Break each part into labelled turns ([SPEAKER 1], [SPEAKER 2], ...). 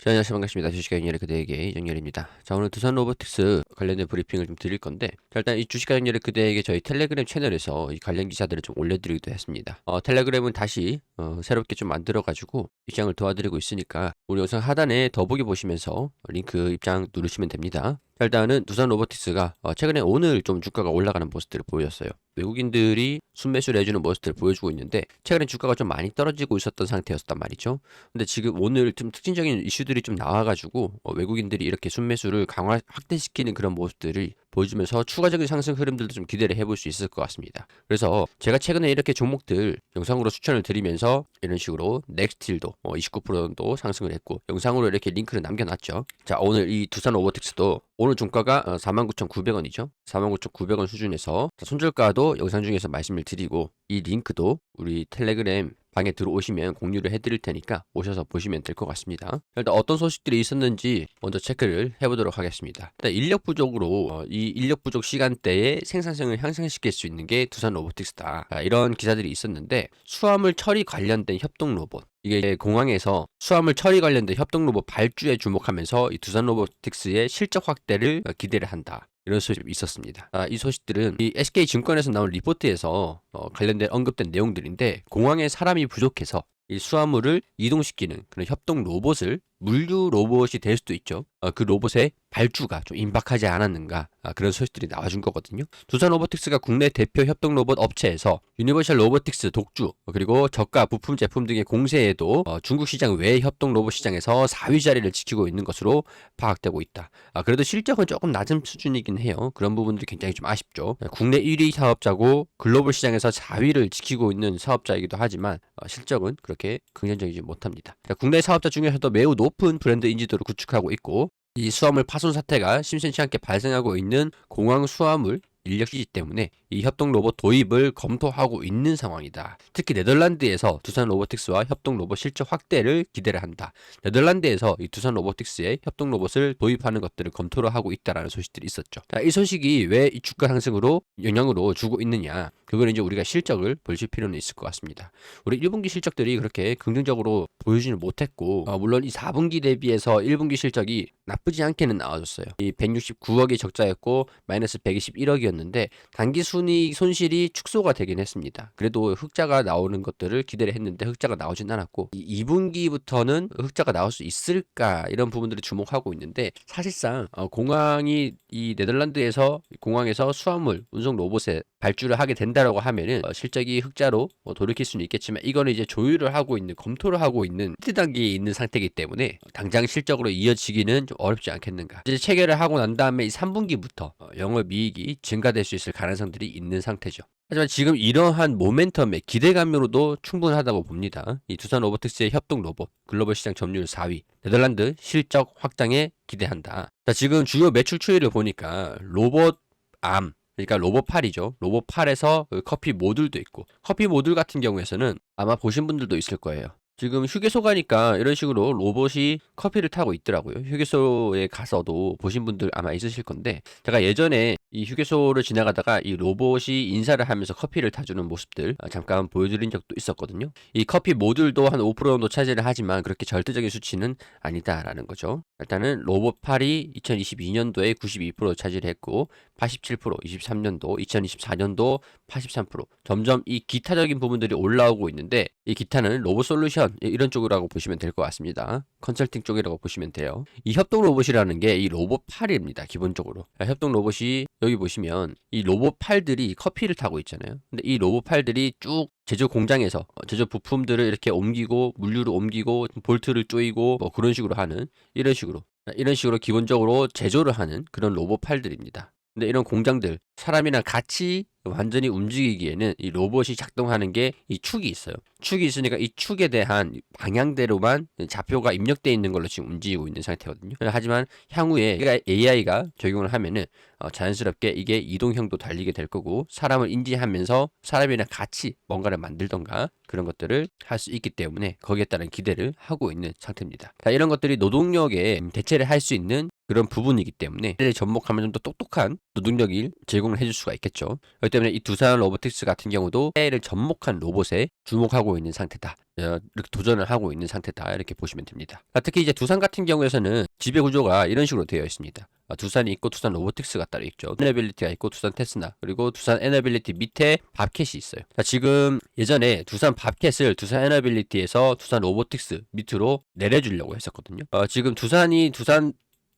[SPEAKER 1] 자, 안녕하세요. 반갑습니다. 주식가 연결의 그대에게 이정열입니다. 자, 오늘 두산 로보틱스 관련된 브리핑을 좀 드릴 건데, 자, 일단 이 주식가 연결의 그대에게 저희 텔레그램 채널에서 이 관련 기사들을 좀 올려드리기도 했습니다. 텔레그램은 다시 새롭게 좀 만들어가지고 입장을 도와드리고 있으니까 우리 영상 하단에 더보기 보시면서 링크 입장 누르시면 됩니다. 자, 일단은 두산 로보틱스가 최근에 오늘 좀 주가가 올라가는 모습들을 보였어요. 외국인들이 순매수를 해주는 모습들을 보여주고 있는데 최근에 주가가 좀 많이 떨어지고 있었던 상태였단 말이죠. 근데 지금 오늘 좀 특징적인 이슈들이 좀 나와가지고 외국인들이 이렇게 순매수를 확대시키는 그런 모습들을 보여주면서 추가적인 상승 흐름들도 좀 기대를 해볼 수 있을 것 같습니다. 그래서 제가 최근에 이렇게 종목들 영상으로 추천을 드리면서 이런 식으로 넥스틸도 29%도 상승을 했고 영상으로 이렇게 링크를 남겨놨죠. 자, 오늘 이 두산 로보틱스도 오늘 종가가 49,900원이죠. 49,900원 수준에서 손절가도 영상 중에서 말씀을 드리고 이 링크도 우리 텔레그램 방에 들어오시면 공유를 해드릴 테니까 오셔서 보시면 될 것 같습니다. 일단 어떤 소식들이 있었는지 먼저 체크를 해보도록 하겠습니다. 일단 인력 부족으로 이 인력 부족 시간대에 생산성을 향상시킬 수 있는 게 두산 로보틱스다. 이런 기사들이 있었는데 수화물 처리 관련된 협동 로봇 이게 공항에서 수화물 처리 관련된 협동 로봇 발주에 주목하면서 이 두산 로보틱스의 실적 확대를 기대를 한다. 이런 소식이 있었습니다. 이 소식들은 이 SK증권에서 나온 리포트에서 관련된 언급된 내용들인데 공항에 사람이 부족해서 이 수화물을 이동시키는 그런 협동 로봇을 물류 로봇이 될 수도 있죠. 그 로봇의 발주가 좀 임박하지 않았는가 그런 소식들이 나와준 거거든요. 두산 로보틱스가 국내 대표 협동 로봇 업체에서 유니버셜 로보틱스 독주 그리고 저가 부품 제품 등의 공세에도 중국 시장 외 협동 로봇 시장에서 4위 자리를 지키고 있는 것으로 파악되고 있다. 그래도 실적은 조금 낮은 수준이긴 해요. 그런 부분들이 굉장히 좀 아쉽죠. 국내 1위 사업자고 글로벌 시장에서 4위를 지키고 있는 사업자이기도 하지만 실적은 그렇게 긍정적이지 못합니다. 국내 사업자 중에서도 매우 높은 브랜드 인지도를 구축하고 있고 이 수화물 파손 사태가 심심치 않게 발생하고 있는 공항 수화물 인력 시지 때문에 이 협동 로봇 도입을 검토하고 있는 상황이다. 특히 네덜란드에서 두산 로보틱스와 협동 로봇 실적 확대를 기대를 한다. 네덜란드에서 이 두산 로보틱스의 협동 로봇을 도입하는 것들을 검토를 하고 있다라는 소식들이 있었죠. 자, 이 소식이 왜 이 주가 상승으로 영향으로 주고 있느냐? 그걸 이제 우리가 실적을 보실 필요는 있을 것 같습니다. 우리 1분기 실적들이 그렇게 긍정적으로 보여주지는 못했고 물론 이 4분기 대비해서 1분기 실적이 나쁘지 않게는 나와줬어요. 이 169억이 적자였고 마이너스 121억이었는데 단기 순이익 손실이 축소가 되긴 했습니다. 그래도 흑자가 나오는 것들을 기대를 했는데 흑자가 나오진 않았고 이 2분기부터는 흑자가 나올 수 있을까 이런 부분들을 주목하고 있는데 사실상 공항이 이 네덜란드에서 공항에서 수화물 운송 로봇에 발주를 하게 된다라고 하면은 실적이 흑자로 돌이킬 수는 있겠지만 이거는 이제 조율을 하고 있는 검토를 하고 있는 히트 단계에 있는 상태이기 때문에 당장 실적으로 이어지기는 좀 어렵지 않겠는가. 이제 체결을 하고 난 다음에 이 3분기부터 영업이익이 증가될 수 있을 가능성들이 있는 상태죠. 하지만 지금 이러한 모멘텀의 기대감으로도 충분하다고 봅니다. 이 두산 로보틱스의 협동 로봇 글로벌 시장 점유율 4위 네덜란드 실적 확장에 기대한다. 자, 지금 주요 매출 추이를 보니까 로봇 암 그러니까 로봇 팔이죠. 로봇 팔에서 커피 모듈도 있고 커피 모듈 같은 경우에서는 아마 보신 분들도 있을 거예요. 지금 휴게소 가니까 이런 식으로 로봇이 커피를 타고 있더라고요. 휴게소에 가서도 보신 분들 아마 있으실 건데 제가 예전에 이 휴게소를 지나가다가 이 로봇이 인사를 하면서 커피를 타주는 모습들 잠깐 보여드린 적도 있었거든요. 이 커피 모듈도 한 5% 정도 차지를 하지만 그렇게 절대적인 수치는 아니다라는 거죠. 일단은 로봇 팔이 2022년도에 92% 차지를 했고 87%, 23년도, 2024년도 83%. 점점 이 기타적인 부분들이 올라오고 있는데 이 기타는 로봇 솔루션 이런 쪽이라고 보시면 될 것 같습니다. 컨설팅 쪽이라고 보시면 돼요. 이 협동 로봇이라는 게 이 로봇 팔입니다. 기본적으로. 협동 로봇이 여기 보시면 이 로봇 팔들이 커피를 타고 있잖아요. 근데 이 로봇 팔들이 쭉 제조 공장에서 제조 부품들을 이렇게 옮기고 물류를 옮기고 볼트를 조이고 뭐 그런 식으로 하는 이런 식으로 기본적으로 제조를 하는 그런 로봇 팔들입니다. 근데 이런 공장들 사람이랑 같이 완전히 움직이기에는 이 로봇이 작동하는 게 이 축이 있어요. 축이 있으니까 이 축에 대한 방향대로만 좌표가 입력되어 있는 걸로 지금 움직이고 있는 상태거든요. 하지만 향후에 AI가 적용을 하면은 자연스럽게 이게 이동형도 달리게 될 거고 사람을 인지하면서 사람이랑 같이 뭔가를 만들던가 그런 것들을 할 수 있기 때문에 거기에 따른 기대를 하고 있는 상태입니다. 자, 이런 것들이 노동력에 대체를 할 수 있는 그런 부분이기 때문에 이를 접목하면 좀 더 똑똑한 노동력을 제공을 해줄 수가 있겠죠. 그렇기 때문에 이 두산 로보틱스 같은 경우도 해를 접목한 로봇에 주목하고 있는 상태다. 이렇게 도전을 하고 있는 상태다 이렇게 보시면 됩니다. 특히 이제 두산 같은 경우에서는 지배 구조가 이런 식으로 되어 있습니다. 두산이 있고 두산 로보틱스가 따로 있죠. 에너빌리티가 있고 두산 테스나 그리고 두산 에너빌리티 밑에 밥캣이 있어요. 지금 예전에 두산 밥캣을 두산 에너빌리티에서 두산 로보틱스 밑으로 내려주려고 했었거든요. 지금 두산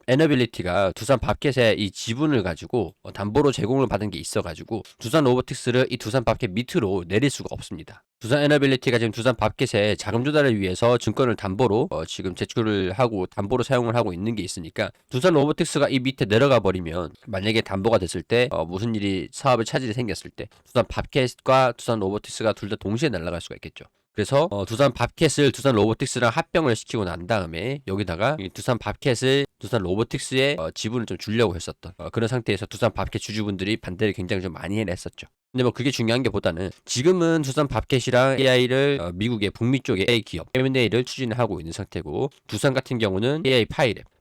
[SPEAKER 1] 에너빌리티가 두산 밥캣의 이 지분을 가지고 담보로 제공을 받은 게 있어가지고 두산 로보틱스를 이 두산 밥캣 밑으로 내릴 수가 없습니다. 두산 에너빌리티가 지금 두산 밥캣의 자금 조달을 위해서 증권을 담보로 지금 제출을 하고 담보로 사용을 하고 있는 게 있으니까 두산 로보틱스가 이 밑에 내려가 버리면 만약에 담보가 됐을 때 무슨 일이 사업에 차질이 생겼을 때 두산 밥캣과 두산 로보틱스가 둘 다 동시에 날아갈 수가 있겠죠. 그래서 두산 밥캣을 두산 로보틱스랑 합병을 시키고 난 다음에 여기다가 이 두산 밥캣을 두산 로보틱스의 지분을 좀 주려고 했었던 그런 상태에서 두산 밥캣 주주분들이 반대를 굉장히 좀 많이 해냈었죠. 근데 뭐 그게 중요한 게 보다는 지금은 두산 밥캣이랑 AI를 미국의 북미 쪽의 AI 기업 M&A를 추진을 하고 있는 상태고 두산 같은 경우는 AI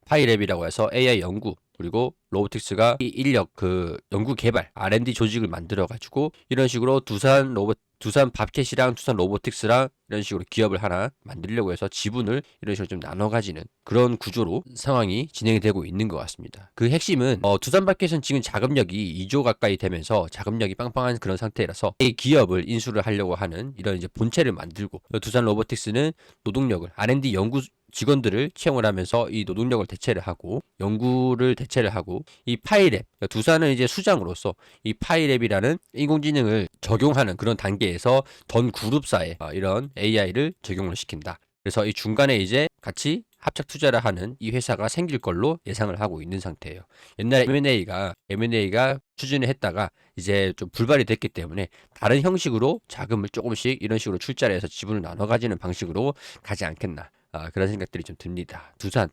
[SPEAKER 1] 파이랩이라고 해서 AI 연구 그리고 로보틱스가 이 인력 연구 개발 R&D 조직을 만들어 가지고 이런 식으로 두산 밥캣이랑 두산 로보틱스랑 이런 식으로 기업을 하나 만들려고 해서 지분을 이런 식으로 좀 나눠 가지는 그런 구조로 상황이 진행이 되고 있는 것 같습니다. 그 핵심은 두산 밥캣은 지금 자금력이 2조 가까이 되면서 자금력이 빵빵한 그런 상태라서 이 기업을 인수를 하려고 하는 이런 이제 본체를 만들고 두산 로보틱스는 노동력을 R&D 연구 직원들을 채용을 하면서 이 노동력을 대체를 하고 연구를 대체를 하고 이 파이랩 두산은 이제 수장으로서 이 파이랩이라는 인공지능을 적용하는 그런 단계에서 던 그룹사에 이런 AI를 적용을 시킨다. 그래서 이 중간에 이제 같이 합작 투자를 하는 이 회사가 생길 걸로 예상을 하고 있는 상태예요. 옛날에 M&A가 추진을 했다가 이제 좀 불발이 됐기 때문에 다른 형식으로 자금을 조금씩 이런 식으로 출자를 해서 지분을 나눠 가지는 방식으로 가지 않겠나. 그런 생각들이 좀 듭니다. 두산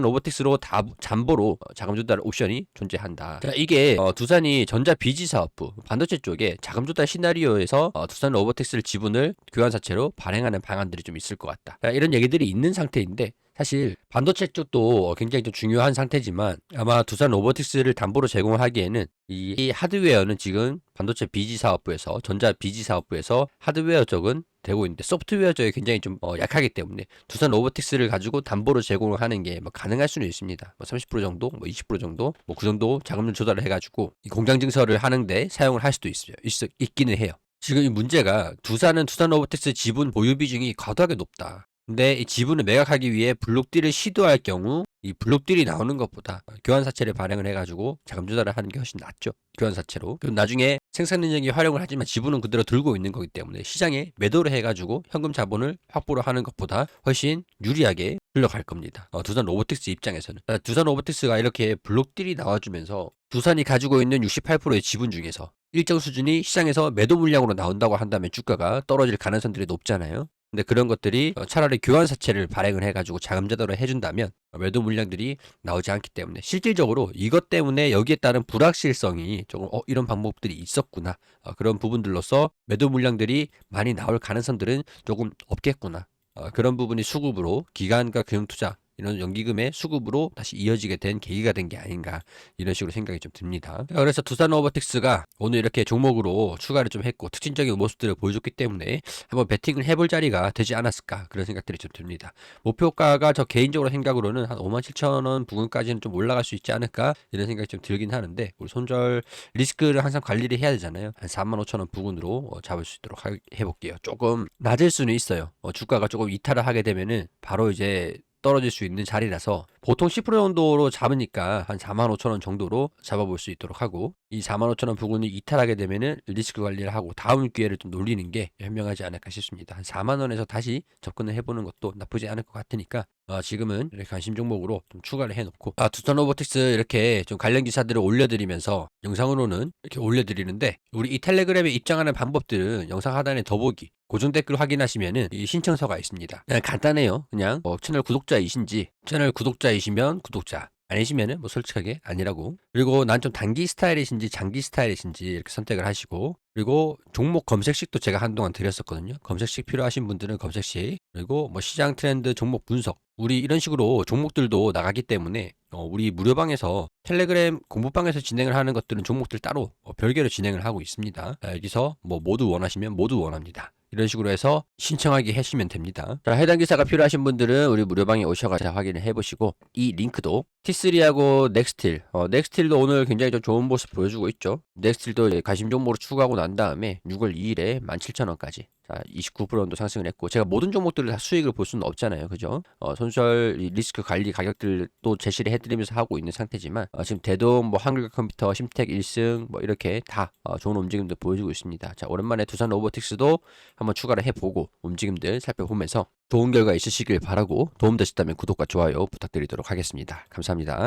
[SPEAKER 1] 로보틱스로 잠보로 자금 조달 옵션이 존재한다. 그러니까 이게 두산이 전자 비지 사업부 반도체 쪽에 자금 조달 시나리오에서 두산 로보틱스를 지분을 교환사채로 발행하는 방안들이 좀 있을 것 같다. 그러니까 이런 얘기들이 있는 상태인데 사실 반도체 쪽도 굉장히 좀 중요한 상태지만 아마 두산 로보틱스를 담보로 제공하기에는 이 하드웨어는 지금 반도체 비지 사업부에서 전자 비지 사업부에서 하드웨어 쪽은 되고 있는데 소프트웨어 쪽이 굉장히 좀 약하기 때문에 두산 로보틱스를 가지고 담보로 제공을 하는 게 뭐 가능할 수는 있습니다. 뭐 30% 정도, 뭐 20% 정도, 뭐 그 정도 자금을 조달을 해가지고 이 공장 증설을 하는데 사용을 할 수도 있기는 해요. 지금 이 문제가 두산 로보틱스 지분 보유 비중이 과도하게 높다. 근데 이 지분을 매각하기 위해 블록딜을 시도할 경우 이 블록딜이 나오는 것보다 교환사채를 발행을 해가지고 자금 조달을 하는 게 훨씬 낫죠. 교환사채로. 그럼 나중에 생산 능력이 활용을 하지만 지분은 그대로 들고 있는 거기 때문에 시장에 매도를 해가지고 현금 자본을 확보를 하는 것보다 훨씬 유리하게 흘러갈 겁니다. 두산 로보틱스 입장에서는. 두산 로보틱스가 이렇게 블록딜이 나와주면서 두산이 가지고 있는 68%의 지분 중에서 일정 수준이 시장에서 매도 물량으로 나온다고 한다면 주가가 떨어질 가능성들이 높잖아요. 근데 그런 것들이 차라리 교환사채를 발행을 해가지고 자금 조달을 해준다면 매도 물량들이 나오지 않기 때문에 실질적으로 이것 때문에 여기에 따른 불확실성이 조금 이런 방법들이 있었구나 그런 부분들로서 매도 물량들이 많이 나올 가능성들은 조금 없겠구나 그런 부분이 수급으로 기관과 금융투자 이런 연기금의 수급으로 다시 이어지게 된 계기가 된 게 아닌가 이런 식으로 생각이 좀 듭니다. 그래서 두산 로보틱스가 오늘 이렇게 종목으로 추가를 좀 했고 특징적인 모습들을 보여줬기 때문에 한번 베팅을 해볼 자리가 되지 않았을까 그런 생각들이 좀 듭니다. 목표가가 저 개인적으로 생각으로는 한 57,000원 부근까지는 좀 올라갈 수 있지 않을까 이런 생각이 좀 들긴 하는데 우리 손절 리스크를 항상 관리를 해야 되잖아요. 한 45,000원 부근으로 잡을 수 있도록 해볼게요. 조금 낮을 수는 있어요. 주가가 조금 이탈을 하게 되면은 바로 이제 떨어질 수 있는 자리라서 보통 10% 정도로 잡으니까 한 45,000원 정도로 잡아볼 수 있도록 하고 이 45,000원 부근이 이탈하게 되면은 리스크 관리를 하고 다음 기회를 좀 노리는 게 현명하지 않을까 싶습니다. 한 4만원에서 다시 접근을 해보는 것도 나쁘지 않을 것 같으니까 지금은 이렇게 관심 종목으로 좀 추가를 해놓고 두산 로보틱스 이렇게 좀 관련 기사들을 올려드리면서 영상으로는 이렇게 올려드리는데 우리 이 텔레그램에 입장하는 방법들은 영상 하단에 더보기 고정 댓글 확인하시면은 이 신청서가 있습니다. 그냥 간단해요. 그냥 채널 구독자이시면 구독자 아니시면은 뭐 솔직하게 아니라고. 그리고 난 좀 단기 스타일이신지 장기 스타일이신지 이렇게 선택을 하시고 그리고 종목 검색식도 제가 한동안 드렸었거든요. 검색식 필요하신 분들은 검색식 그리고 뭐 시장 트렌드 종목 분석 우리 이런 식으로 종목들도 나가기 때문에 우리 무료방에서 텔레그램 공부방에서 진행을 하는 것들은 종목들 따로 별개로 진행을 하고 있습니다. 여기서 뭐 모두 원하시면 모두 원합니다. 이런 식으로 해서 신청하게 하시면 됩니다. 자, 해당 기사가 필요하신 분들은 우리 무료방에 오셔가지고 확인을 해보시고 이 링크도 T3하고 넥스틸, 넥스틸도 오늘 굉장히 좀 좋은 모습 보여주고 있죠. 넥스틸도 이제 가심 종목으로 추가하고 난 다음에 6월 2일에 17,000원까지 자, 29% 정도 상승을 했고, 제가 모든 종목들을 다 수익을 볼 수는 없잖아요. 그죠? 손절 리스크 관리 가격들 또 제시를 해드리면서 하고 있는 상태지만, 지금 대동, 뭐, 한글컴퓨터, 심택 1승, 뭐, 이렇게 다 좋은 움직임들 보여주고 있습니다. 자, 오랜만에 두산 로보틱스도 한번 추가를 해보고, 움직임들 살펴보면서 좋은 결과 있으시길 바라고, 도움되셨다면 구독과 좋아요 부탁드리도록 하겠습니다. 감사합니다.